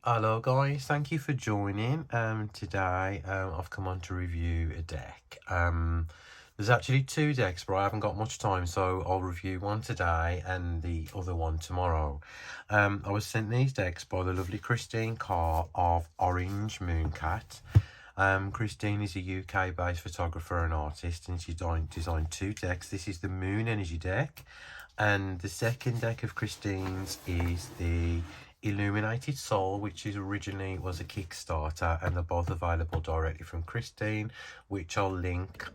Hello guys, thank you for joining. Today I've come on to review a deck. There's actually two decks, but I haven't got much time, so I'll review one today and the other one tomorrow. I was sent these decks by the lovely Christine Carr of Orange Mooncat. Christine is a UK-based photographer and artist, and she designed two decks. This is the Moon Energy deck, and the second deck of Christine's is the Illuminated Soul, which is originally was a Kickstarter, and they're both available directly from Christine, which I'll link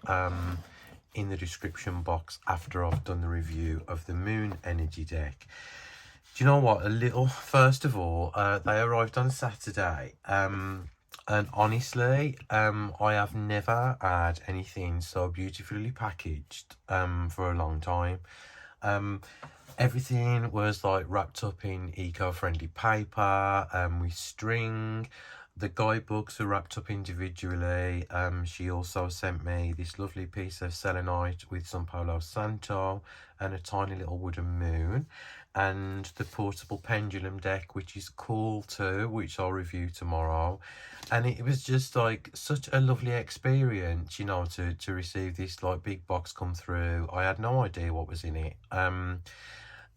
in the description box after I've done the review of the Moon Energy deck. Do you know what? First of all, they arrived on Saturday. And honestly, I have never had anything so beautifully packaged for a long time. Everything was like wrapped up in eco-friendly paper with string. The guidebooks are wrapped up individually. She also sent me this lovely piece of selenite with some Palo Santo and a tiny little wooden moon, and the portable pendulum deck, which is cool too, which I'll review tomorrow. And it was just like such a lovely experience, you know, to receive this like big box come through. I had no idea what was in it.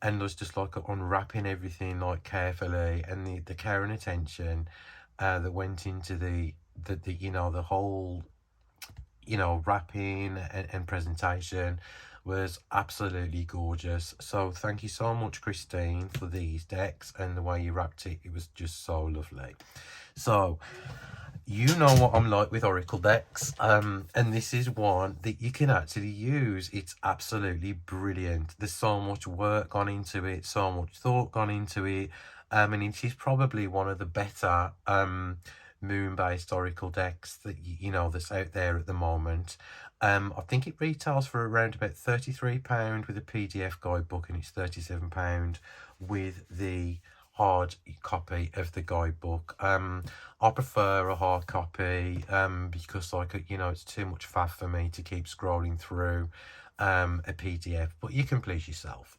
And was just like unwrapping everything like carefully, and the care and attention that went into the you know, the whole, you know, wrapping and presentation was absolutely gorgeous. So thank you so much, Christine, for these decks, and the way you wrapped it, it was just so lovely. So you know what I'm like with Oracle decks, and this is one that you can actually use. It's absolutely brilliant. There's so much work gone into it, so much thought gone into it, and it is probably one of the better moon-based Oracle decks that you know that's out there at the moment. I think it retails for around about £33 with a PDF guidebook, and it's £37 with the hard copy of the guidebook. I prefer a hard copy because, like, you know, it's too much faff for me to keep scrolling through a PDF, but you can please yourself.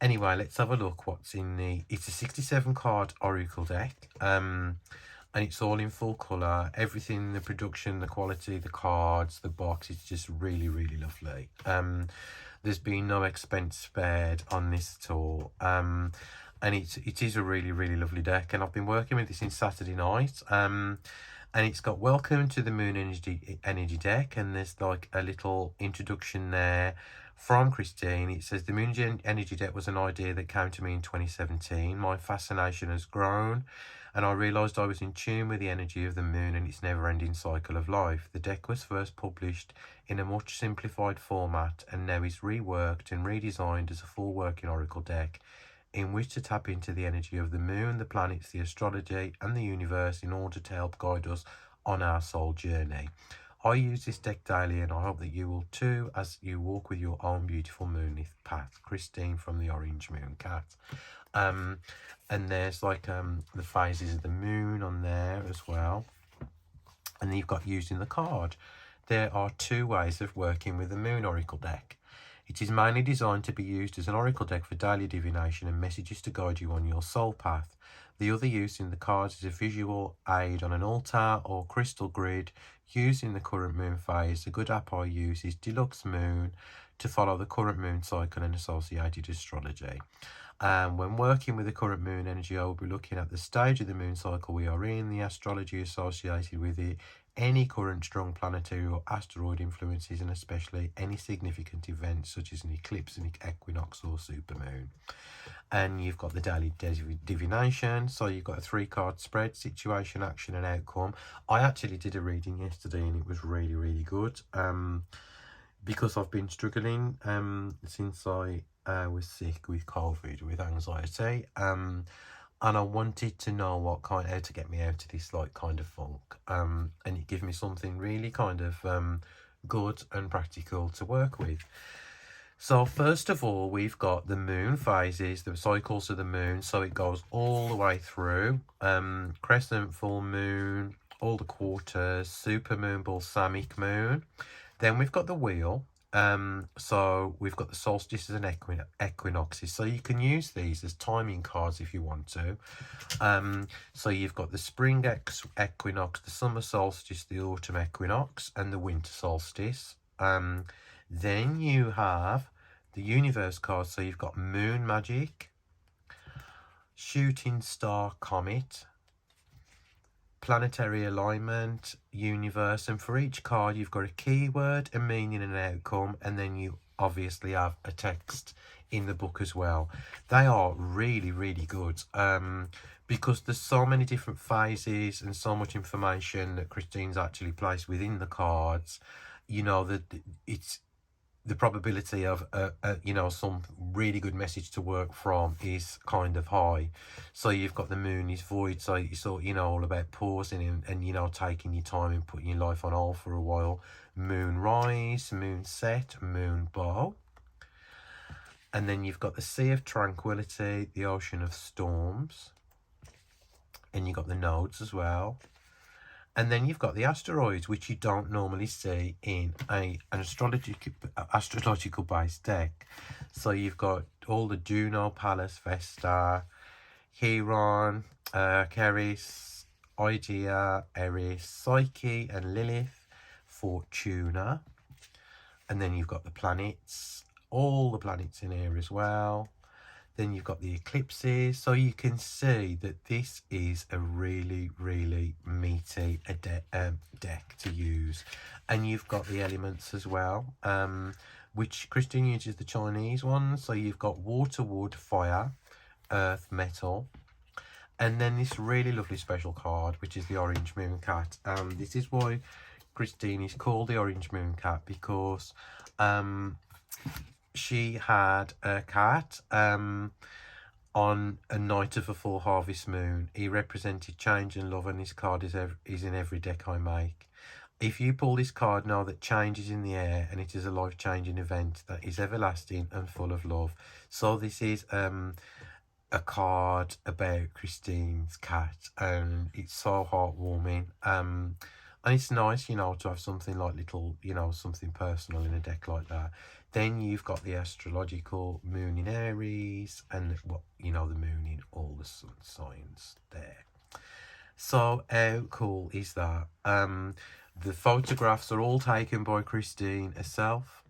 Anyway, let's have a look what's in the... It's a 67 card Oracle deck, and it's all in full colour. Everything, the production, the quality, the cards, the box, it's just really, really lovely. There's been no expense spared on this at all. And it is a really, really lovely deck, and I've been working with this since Saturday night. And it's got Welcome to the Moon Energy deck, and there's like a little introduction there from Christine. It says, the Moon Energy deck was an idea that came to me in 2017. My fascination has grown, and I realised I was in tune with the energy of the moon and its never-ending cycle of life. The deck was first published in a much simplified format, and now is reworked and redesigned as a full working Oracle deck in which to tap into the energy of the moon, the planets, the astrology, and the universe in order to help guide us on our soul journey. I use this deck daily, and I hope that you will too as you walk with your own beautiful moonlit path. Christine from the Orange Moon Cat. And there's like the phases of the moon on there as well. And then you've got using the card. There are two ways of working with the Moon Oracle deck. It is mainly designed to be used as an oracle deck for daily divination and messages to guide you on your soul path. The other use in the cards is a visual aid on an altar or crystal grid used in the current moon phase. A good app I use is Deluxe Moon to follow the current moon cycle and associated astrology. When working with the current moon energy, I will be looking at the stage of the moon cycle we are in, the astrology associated with it, any current strong planetary or asteroid influences, and especially any significant events such as an eclipse, an equinox, or supermoon. And you've got the daily divination, so you've got a 3-card spread: situation, action, and outcome. I actually did a reading yesterday, and it was really, really good. Because I've been struggling since I was sick with COVID, with anxiety, and I wanted to know how to get me out of this like kind of funk, and it gave me something really kind of good and practical to work with. So first of all, we've got the moon phases, the cycles of the moon, so it goes all the way through crescent, full moon, all the quarters, super moon, balsamic moon. Then we've got the wheel, So we've got the solstices and equinoxes. So you can use these as timing cards if you want to. So you've got the spring equinox, the summer solstice, the autumn equinox, and the winter solstice. Then you have the universe cards. So you've got moon magic, shooting star comet, planetary alignment, universe, and for each card you've got a keyword, a meaning and an outcome, and then you obviously have a text in the book as well. They are really, really good, because there's so many different phases and so much information that Christine's actually placed within the cards. You know, that it's the probability of you know, some really good message to work from is kind of high. So you've got the moon is void, so it's all, you know, all about pausing and you know, taking your time and putting your life on hold for a while. Moon rise, moon set, moon bow. And then you've got the sea of tranquility, the ocean of storms, and you've got the nodes as well. And then you've got the asteroids, which you don't normally see in an astrological based deck. So you've got all the Juno, Pallas, Vesta, Chiron, Ceres, Idea, Eris, Psyche, and Lilith, Fortuna. And then you've got the planets, all the planets in here as well. Then you've got the eclipses, so you can see that this is a really, really meaty deck to use. And you've got the elements as well, which Christine uses the Chinese ones. So you've got water, wood, fire, earth, metal. And then this really lovely special card, which is the Orange Moon Cat. This is why Christine is called the Orange Moon Cat, because she had a cat on a night of a full harvest moon. He represented change and love, and this card is in every deck I make. If you pull this card, know that change is in the air, and it is a life-changing event that is everlasting and full of love. So this is a card about Christine's cat, and it's so heartwarming. And it's nice, you know, to have something like little, you know, something personal in a deck like that. Then you've got the astrological moon in Aries, and what, you know, the moon in all the sun signs there. So how cool is that? The photographs are all taken by Christine herself,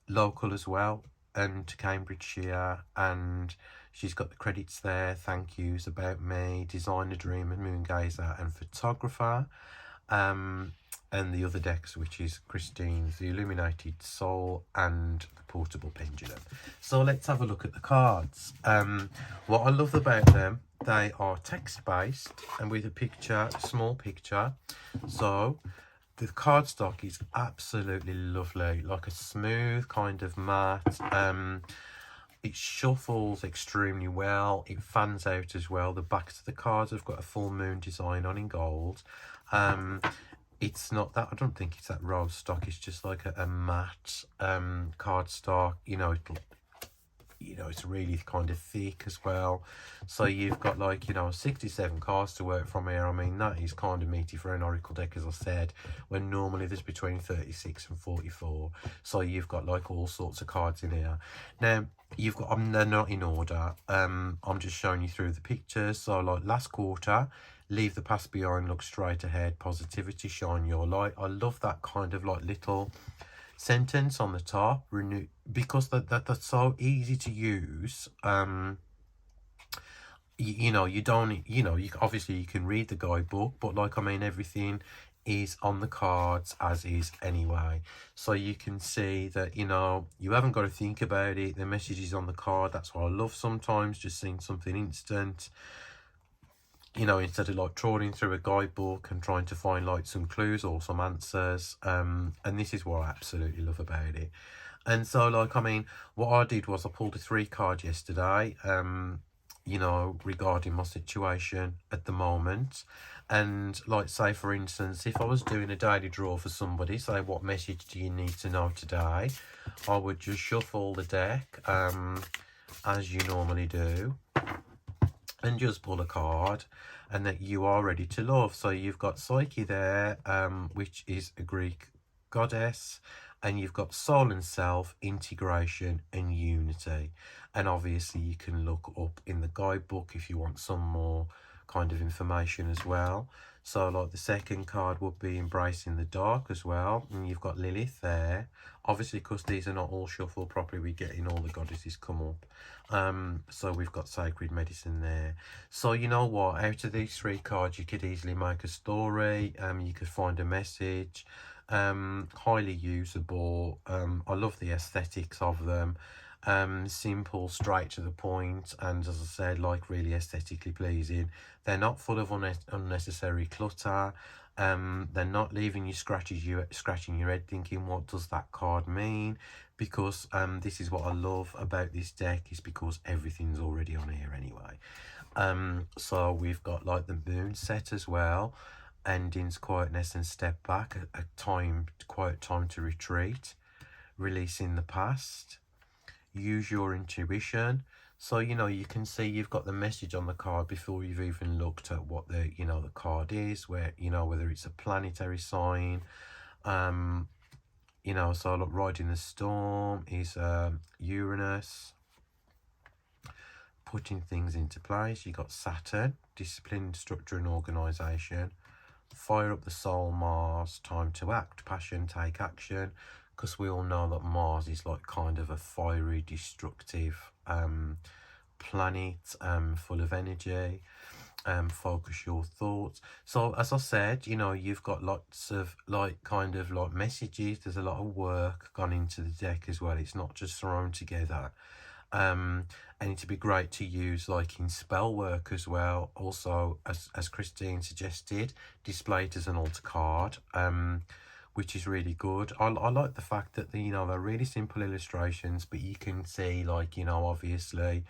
local as well, and to Cambridgeshire, and she's got the credits there, thank yous, about me, designer, dreamer, moon gazer, and photographer. And the other decks, which is Christine's The Illuminated Soul and the Portable Pendulum. So let's have a look at the cards. What I love about them, they are text-based and with a picture, a small picture. So the cardstock is absolutely lovely, like a smooth kind of matte. It shuffles extremely well. It fans out as well. The backs of the cards have got a full moon design on in gold. It's not that, I don't think it's that rose stock, it's just like a matte cardstock. You know, it's really kind of thick as well. So you've got, like, you know, 67 cards to work from here. I mean, that is kind of meaty for an oracle deck, as I said, when normally there's between 36 and 44. So you've got like all sorts of cards in here. Now you've got, they're not in order, I'm just showing you through the pictures. So like last quarter, leave the past behind, look straight ahead, positivity, shine your light. I love that kind of like little sentence on the top, renew, because that's so easy to use. You know, you don't, you know, obviously you can read the guidebook, but like, I mean, everything is on the cards as is anyway. So you can see that, you know, you haven't got to think about it. The message is on the card. That's what I love sometimes, just seeing something instant. You know, instead of like trawling through a guidebook and trying to find like some clues or some answers. And this is what I absolutely love about it. And so, like, I mean, what I did was I pulled a 3 card yesterday, you know, regarding my situation at the moment. And like, say for instance, if I was doing a daily draw for somebody, say, what message do you need to know today? I would just shuffle the deck, as you normally do, and just pull a card, and that you are ready to love. So you've got Psyche there, which is a Greek goddess, and you've got soul and self, integration and unity. And obviously you can look up in the guidebook if you want some more kind of information as well. So like the second card would be embracing the dark as well, and you've got Lilith there. Obviously, because these are not all shuffled properly, we're getting all the goddesses come up. So we've got sacred medicine there. So you know what, out of these three cards you could easily make a story, you could find a message. Highly usable. I love the aesthetics of them. Simple, straight to the point, and as I said, like really aesthetically pleasing. They're not full of unnecessary clutter. They're not leaving you scratching your head thinking, what does that card mean? Because this is what I love about this deck, is because everything's already on here anyway. So we've got like the moon set as well, endings, quietness and step back, a quiet time to retreat, releasing the past, use your intuition. So you know, you can see you've got the message on the card before you've even looked at what the the card is, where whether it's a planetary sign. So look, riding the storm is Uranus, putting things into place. You got Saturn, discipline, structure and organization. Fire up the soul, Mars, time to act, passion, take action, because we all know that Mars is like kind of a fiery, destructive planet, full of energy. Focus your thoughts. So as I said, you've got lots of like kind of like messages. There's a lot of work gone into the deck as well. It's not just thrown together. And it'd be great to use like in spell work as well. Also, as Christine suggested, display it as an altar card, which is really good. I like the fact that they're really simple illustrations, but you can see like obviously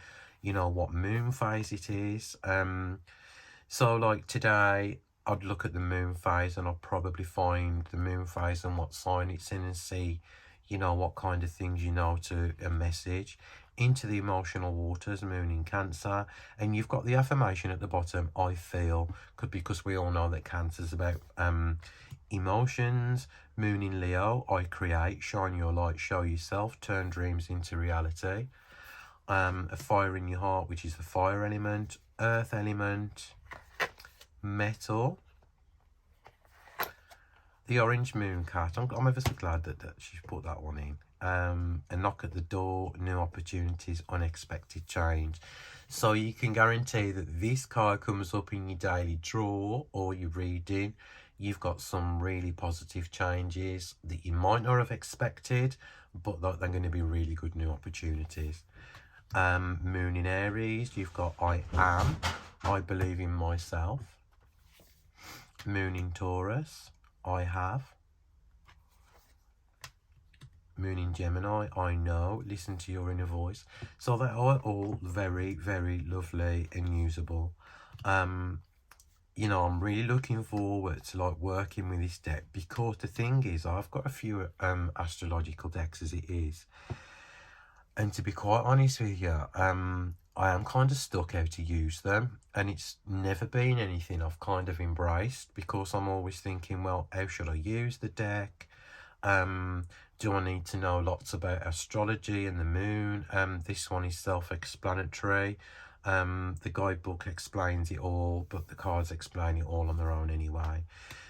what moon phase it is. So like today I'd look at the moon phase and I'd probably find the moon phase and what sign it's in and see what kind of things to a message. Into the emotional waters, moon in Cancer, and you've got the affirmation at the bottom, I feel, because we all know that Cancer's about emotions. Moon in Leo, I create, shine your light, show yourself, turn dreams into reality. A fire in your heart, which is the fire element. Earth element, metal, the orange moon cat. I'm ever so glad that she's put that one in. A knock at the door, new opportunities, unexpected change. So you can guarantee that this card comes up in your daily draw or your reading. You've got some really positive changes that you might not have expected, but they're going to be really good new opportunities. Moon in Aries, you've got I am, I believe in myself. Moon in Taurus, I have. Moon in Gemini, I know, listen to your inner voice. So they are all very, very lovely and usable. I'm really looking forward to like working with this deck, because the thing is, I've got a few astrological decks as it is. And to be quite honest with you, I am kind of stuck how to use them, and it's never been anything I've kind of embraced, because I'm always thinking, well, how should I use the deck? Do I need to know lots about astrology and the moon? This one is self-explanatory. The guidebook explains it all, but the cards explain it all on their own anyway.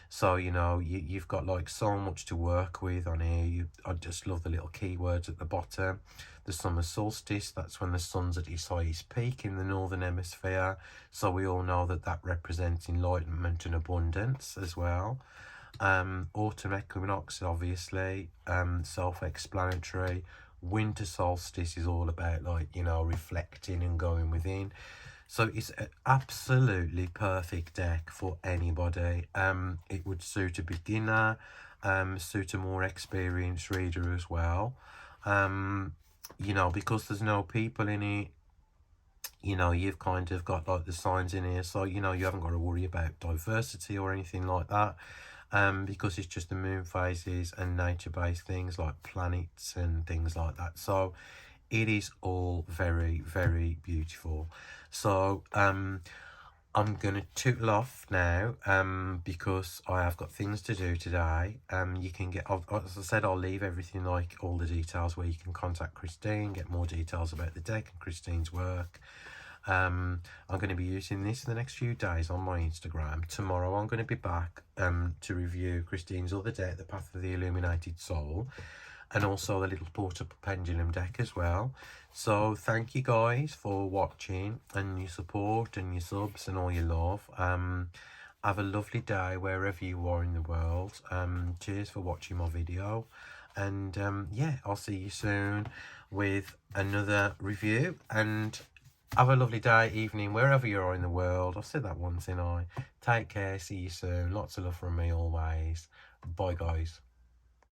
So you've got like so much to work with on here. I just love the little keywords at the bottom. The summer solstice, that's when the sun's at its highest peak in the northern hemisphere. So we all know that represents enlightenment and abundance as well. Autumn equinox, obviously, self-explanatory. Winter solstice is all about like reflecting and going within. So it's an absolutely perfect deck for anybody. It would suit a beginner, suit a more experienced reader as well. Because there's no people in it, you've kind of got like the signs in here, so you haven't got to worry about diversity or anything like that. Because it's just the moon phases and nature-based things like planets and things like that. So it is all very, very beautiful. So I'm gonna tootle off now, because I have got things to do today. You can get, as I said, I'll leave everything, like all the details, where you can contact Christine, get more details about the deck and Christine's work. I'm going to be using this in the next few days on my Instagram. Tomorrow I'm going to be back to review Christine's other deck, the Path of the Illuminated Soul, and also the little portable pendulum deck as well. So thank you guys for watching, and your support and your subs and all your love. Have a lovely day wherever you are in the world. Cheers for watching my video, and yeah, I'll see you soon with another review, and have a lovely day, evening, wherever you are in the world. I've said that once, I. Take care, see you soon. Lots of love from me always. Bye, guys.